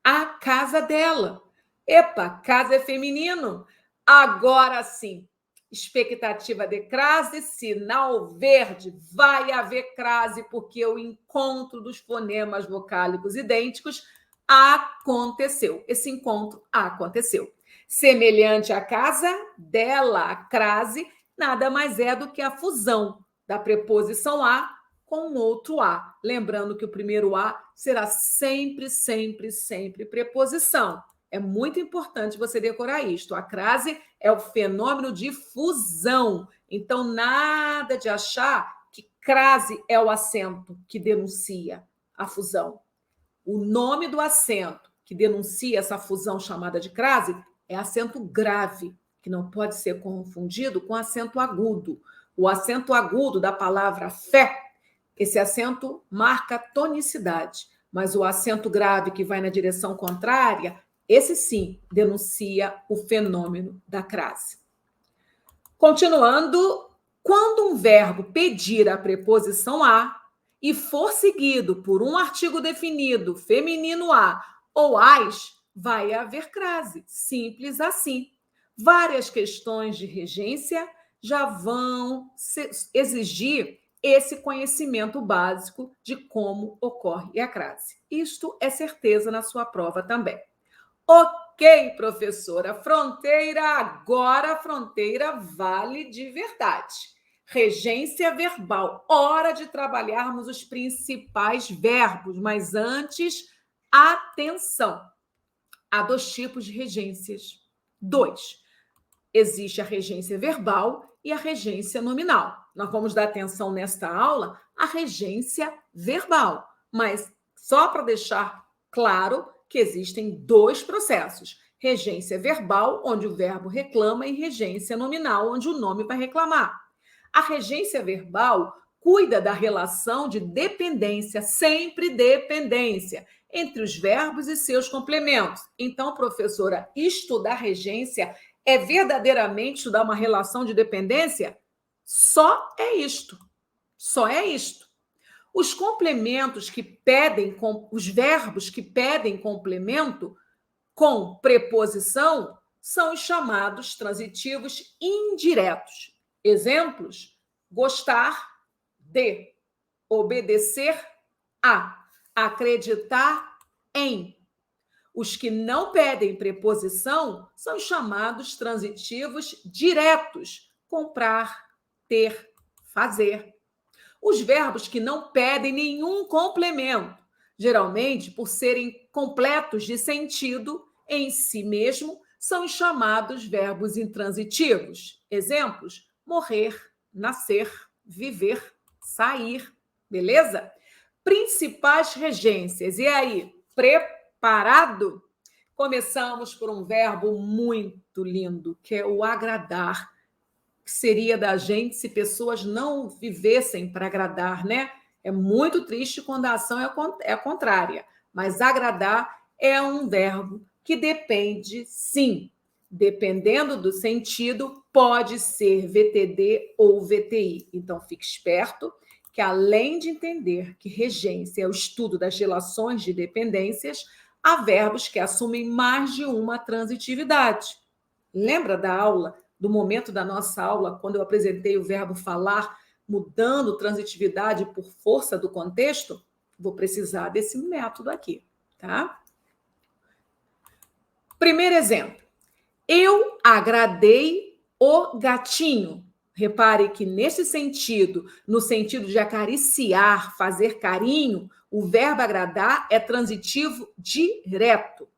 A casa dela. Epa, casa é feminino. Agora sim, expectativa de crase, sinal verde. Vai haver crase, porque o encontro dos fonemas vocálicos idênticos aconteceu. Esse encontro aconteceu. Semelhante à casa dela, a crase, nada mais é do que a fusão da preposição a com outro a. Lembrando que o primeiro a será sempre preposição. É muito importante você decorar isto. A crase é o fenômeno de fusão. Então, nada de achar que crase é o acento que denuncia a fusão. O nome do acento que denuncia essa fusão chamada de crase é acento grave, que não pode ser confundido com acento agudo. O acento agudo da palavra fé, esse acento marca tonicidade, mas o acento grave que vai na direção contrária, esse sim denuncia o fenômeno da crase. Continuando, quando um verbo pedir a preposição a e for seguido por um artigo definido, feminino a ou as, vai haver crase. Simples assim. Várias questões de regência já vão exigir esse conhecimento básico de como ocorre a crase. Isto é certeza na sua prova também. Ok, professora, fronteira, agora a fronteira vale de verdade. Regência verbal, hora de trabalharmos os principais verbos, mas antes, atenção. Há dois tipos de regências. Dois. Existe a regência verbal e a regência nominal. Nós vamos dar atenção nesta aula à regência verbal, mas só para deixar claro que existem dois processos: regência verbal, onde o verbo reclama, e regência nominal, onde o nome vai reclamar. A regência verbal cuida da relação de dependência, sempre dependência, entre os verbos e seus complementos. Então, professora, estudar regência é verdadeiramente estudar uma relação de dependência? Só é isto. Só é isto. Os complementos que pedem, os verbos que pedem complemento com preposição são os chamados transitivos indiretos. Exemplos: gostar de, obedecer a, acreditar em. Os que não pedem preposição são os chamados transitivos diretos: comprar, ter, fazer. Os verbos que não pedem nenhum complemento, geralmente por serem completos de sentido em si mesmo, são os chamados verbos intransitivos. Exemplos: morrer, nascer, viver, sair. Beleza? Principais regências. E aí, preparado? Começamos por um verbo muito lindo, que é o agradar. Que seria da gente se pessoas não vivessem para agradar, né? É muito triste quando a ação é a contrária, mas agradar é um verbo que depende, sim. Dependendo do sentido, pode ser VTD ou VTI. Então, fique esperto que, além de entender que regência é o estudo das relações de dependências, há verbos que assumem mais de uma transitividade. Lembra da aula, do momento da nossa aula, quando eu apresentei o verbo falar, mudando transitividade por força do contexto? Vou precisar desse método aqui, tá? Primeiro exemplo. Eu agradei o gatinho. Repare que nesse sentido, no sentido de acariciar, fazer carinho, o verbo agradar é transitivo direto.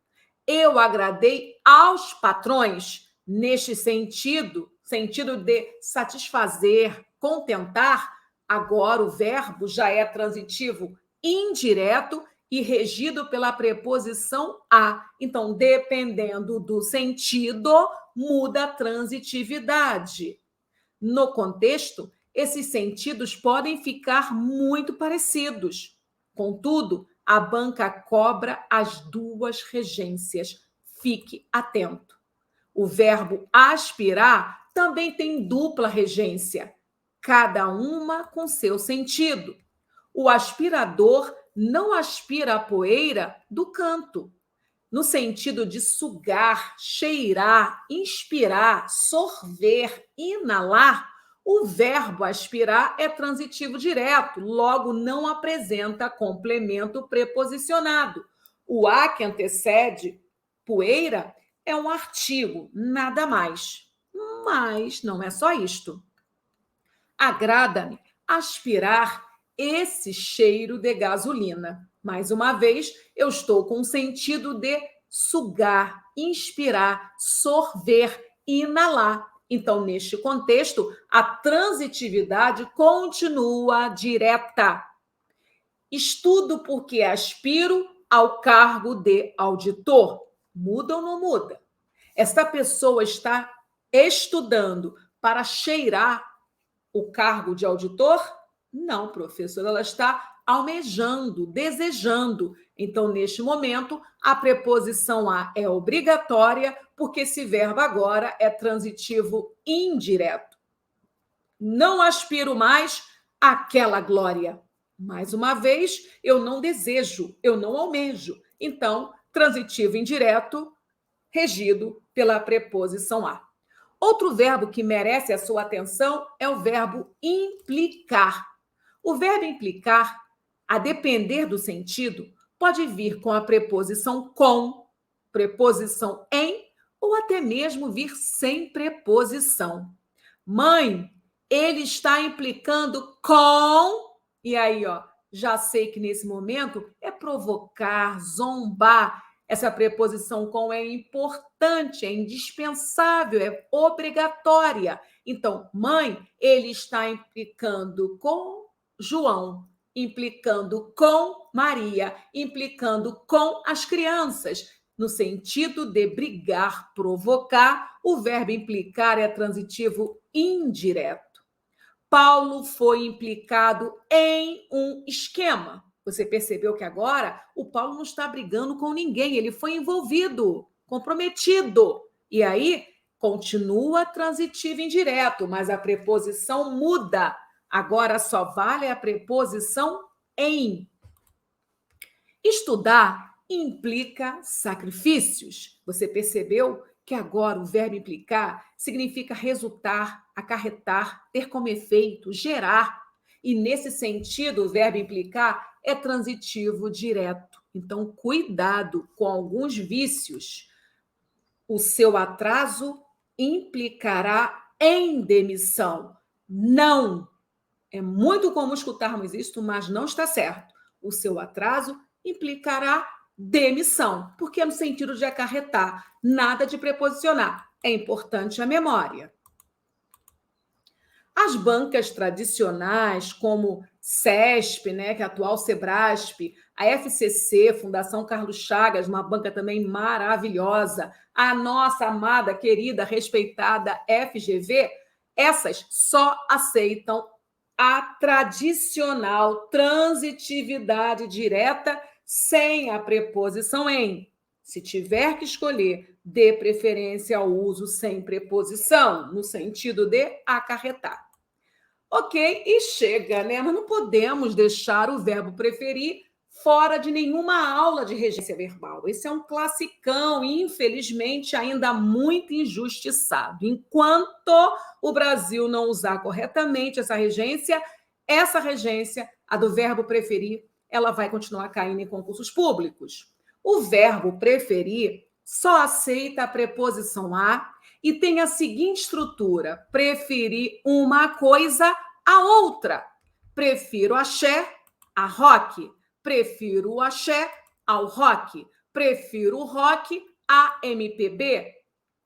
Eu agradei aos patrões, neste sentido de satisfazer, contentar. Agora o verbo já é transitivo indireto e regido pela preposição a. Então, dependendo do sentido, muda a transitividade. No contexto, esses sentidos podem ficar muito parecidos. Contudo, a banca cobra as duas regências. Fique atento. O verbo aspirar também tem dupla regência, cada uma com seu sentido. O aspirador não aspira a poeira do canto, no sentido de sugar, cheirar, inspirar, sorver, inalar. O verbo aspirar é transitivo direto, logo não apresenta complemento preposicionado. O a que antecede poeira é um artigo, nada mais. Mas não é só isto. Agrada-me aspirar esse cheiro de gasolina. Mais uma vez, eu estou com o sentido de sugar, inspirar, sorver, inalar. Então, neste contexto, a transitividade continua direta. Estudo porque aspiro ao cargo de auditor. Muda ou não muda? Esta pessoa está estudando para cheirar o cargo de auditor? Não, professor, ela está almejando, desejando. Então, neste momento, a preposição a é obrigatória, porque esse verbo agora é transitivo indireto. Não aspiro mais àquela glória. Mais uma vez, eu não desejo, eu não almejo. Então, transitivo indireto, regido pela preposição a. Outro verbo que merece a sua atenção é o verbo implicar. O verbo implicar, a depender do sentido, pode vir com a preposição com, preposição em, ou até mesmo vir sem preposição. Mãe, ele está implicando com... E aí, ó, já sei que nesse momento é provocar, zombar. Essa preposição com é importante, é indispensável, é obrigatória. Então, mãe, ele está implicando com João, implicando com Maria, implicando com as crianças. No sentido de brigar, provocar, o verbo implicar é transitivo indireto. Paulo foi implicado em um esquema. Você percebeu que agora o Paulo não está brigando com ninguém, ele foi envolvido, comprometido. E aí continua transitivo indireto, mas a preposição muda. Agora só vale a preposição em. Estudar implica sacrifícios. Você percebeu que agora o verbo implicar significa resultar, acarretar, ter como efeito, gerar. E nesse sentido, o verbo implicar é transitivo direto. Então, cuidado com alguns vícios. O seu atraso implicará em demissão. Não. É muito comum escutarmos isto, mas não está certo. O seu atraso implicará demissão, porque é no sentido de acarretar, nada de preposicionar. É importante a memória. As bancas tradicionais, como CESP, né, que é a atual Sebrasp, a FCC, Fundação Carlos Chagas, uma banca também maravilhosa, a nossa amada, querida, respeitada FGV, essas só aceitam a tradicional transitividade direta sem a preposição em. Se tiver que escolher, dê preferência ao uso sem preposição, no sentido de acarretar. Ok, e chega, né? Mas não podemos deixar o verbo preferir fora de nenhuma aula de regência verbal. Esse é um classicão e, infelizmente, ainda muito injustiçado. Enquanto o Brasil não usar corretamente essa regência, a do verbo preferir, ela vai continuar caindo em concursos públicos. O verbo preferir só aceita a preposição a e tem a seguinte estrutura: preferir uma coisa a outra. Prefiro axé a rock. Prefiro o axé ao rock. Prefiro o rock a MPB.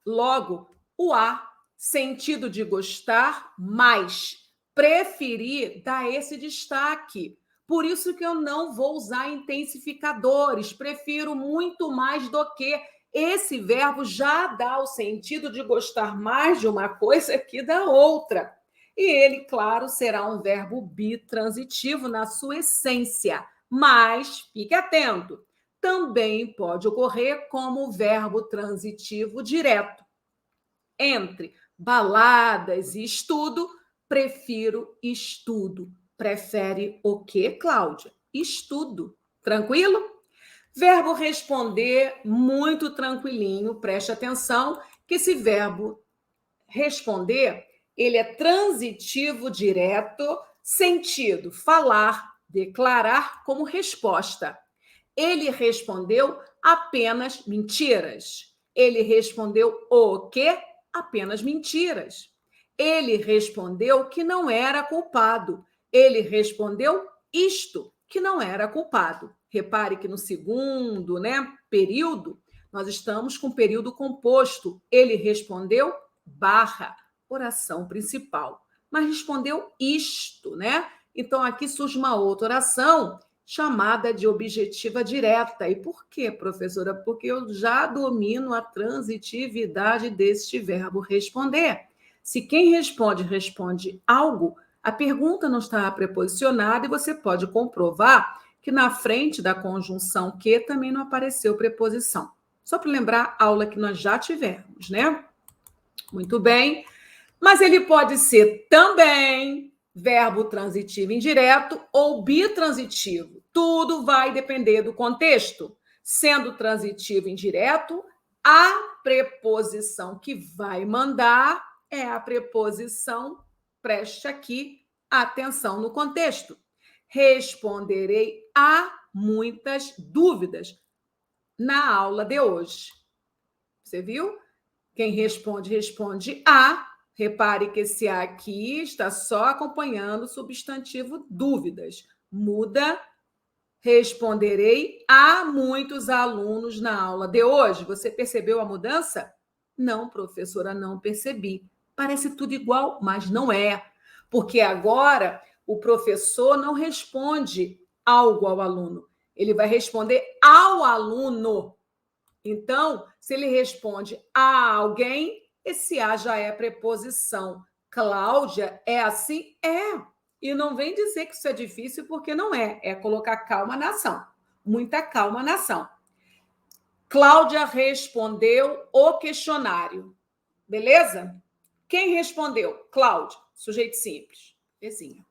Logo, o a, sentido de gostar mais. Preferir dá esse destaque. Por isso que eu não vou usar intensificadores. Prefiro muito mais do que. Esse verbo já dá o sentido de gostar mais de uma coisa que da outra. E ele, claro, será um verbo bitransitivo na sua essência. Mas, fique atento, também pode ocorrer como verbo transitivo direto. Entre baladas e estudo, prefiro estudo. Prefere o quê, Cláudia? Estudo. Tranquilo? Verbo responder, muito tranquilinho, preste atenção que esse verbo responder, ele é transitivo direto, sentido falar, declarar como resposta. Ele respondeu apenas mentiras. Ele respondeu o quê? Apenas mentiras. Ele respondeu que não era culpado. Ele respondeu isto, que não era culpado. Repare que no segundo, período, nós estamos com período composto. Ele respondeu barra, oração principal. Mas respondeu isto, Então, aqui surge uma outra oração chamada de objetiva direta. E por quê, professora? Porque eu já domino a transitividade deste verbo responder. Se quem responde algo, a pergunta não está preposicionada e você pode comprovar que na frente da conjunção que também não apareceu preposição. Só para lembrar a aula que nós já tivemos, Muito bem. Mas ele pode ser também verbo transitivo indireto ou bitransitivo. Tudo vai depender do contexto. Sendo transitivo indireto, a preposição que vai mandar é a preposição, preste aqui atenção no contexto. Responderei a muitas dúvidas na aula de hoje. Você viu? Quem responde a. Repare que esse a aqui está só acompanhando o substantivo dúvidas. Muda. Responderei a muitos alunos na aula de hoje. Você percebeu a mudança? Não, professora, não percebi. Parece tudo igual, mas não é. Porque agora o professor não responde algo ao aluno. Ele vai responder ao aluno. Então, se ele responde a alguém, esse a já é preposição. Cláudia, é assim? É. E não vem dizer que isso é difícil, porque não é. É colocar calma na ação. Muita calma na ação. Cláudia respondeu o questionário. Beleza? Quem respondeu? Cláudia, sujeito simples. Vizinha.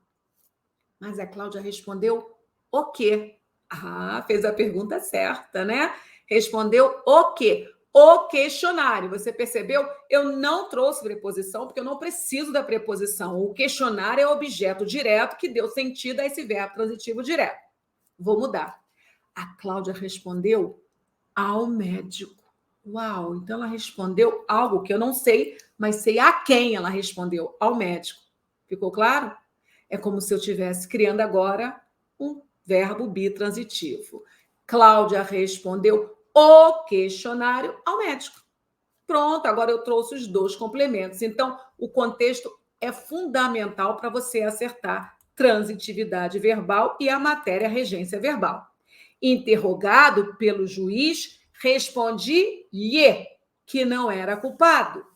Mas a Cláudia respondeu o quê? Ah, fez a pergunta certa, né? Respondeu o quê? O questionário. Você percebeu? Eu não trouxe preposição, porque eu não preciso da preposição. O questionário é o objeto direto que deu sentido a esse verbo transitivo direto. Vou mudar. A Cláudia respondeu ao médico. Uau, então ela respondeu algo que eu não sei, mas sei a quem ela respondeu, ao médico. Ficou claro? É como se eu estivesse criando agora um verbo bitransitivo. Cláudia respondeu o questionário ao médico. Pronto, agora eu trouxe os dois complementos. Então, o contexto é fundamental para você acertar transitividade verbal e a matéria regência verbal. Interrogado pelo juiz, respondi-lhe que não era culpado.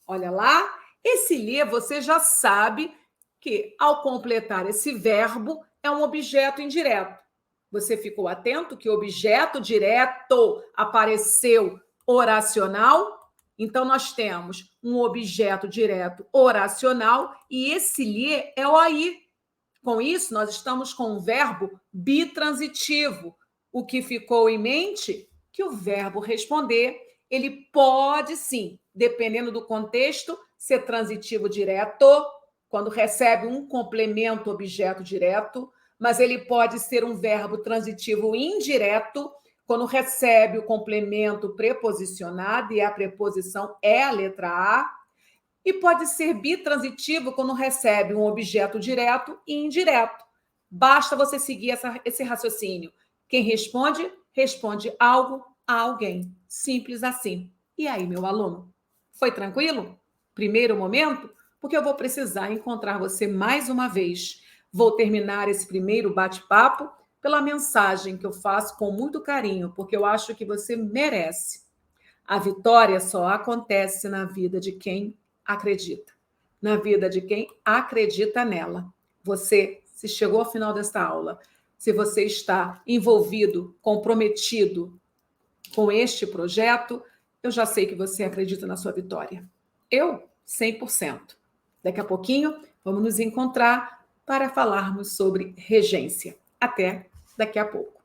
Olha lá, esse lhe você já sabe que, ao completar esse verbo, é um objeto indireto. Você ficou atento que objeto direto apareceu oracional? Então, nós temos um objeto direto oracional e esse lhe é o aí. Com isso, nós estamos com um verbo bitransitivo. O que ficou em mente? Que o verbo responder, ele pode sim, dependendo do contexto, ser transitivo direto, quando recebe um complemento objeto direto, mas ele pode ser um verbo transitivo indireto, quando recebe o complemento preposicionado e a preposição é a letra A, e pode ser bitransitivo quando recebe um objeto direto e indireto. Basta você seguir esse raciocínio. Quem responde, responde algo a alguém. Simples assim. E aí, meu aluno? Foi tranquilo? Primeiro momento? Porque eu vou precisar encontrar você mais uma vez. Vou terminar esse primeiro bate-papo pela mensagem que eu faço com muito carinho, porque eu acho que você merece. A vitória só acontece na vida de quem acredita, na vida de quem acredita nela. Você, se chegou ao final desta aula, se você está envolvido, comprometido com este projeto, eu já sei que você acredita na sua vitória. Eu, 100%. Daqui a pouquinho, vamos nos encontrar para falarmos sobre regência. Até daqui a pouco.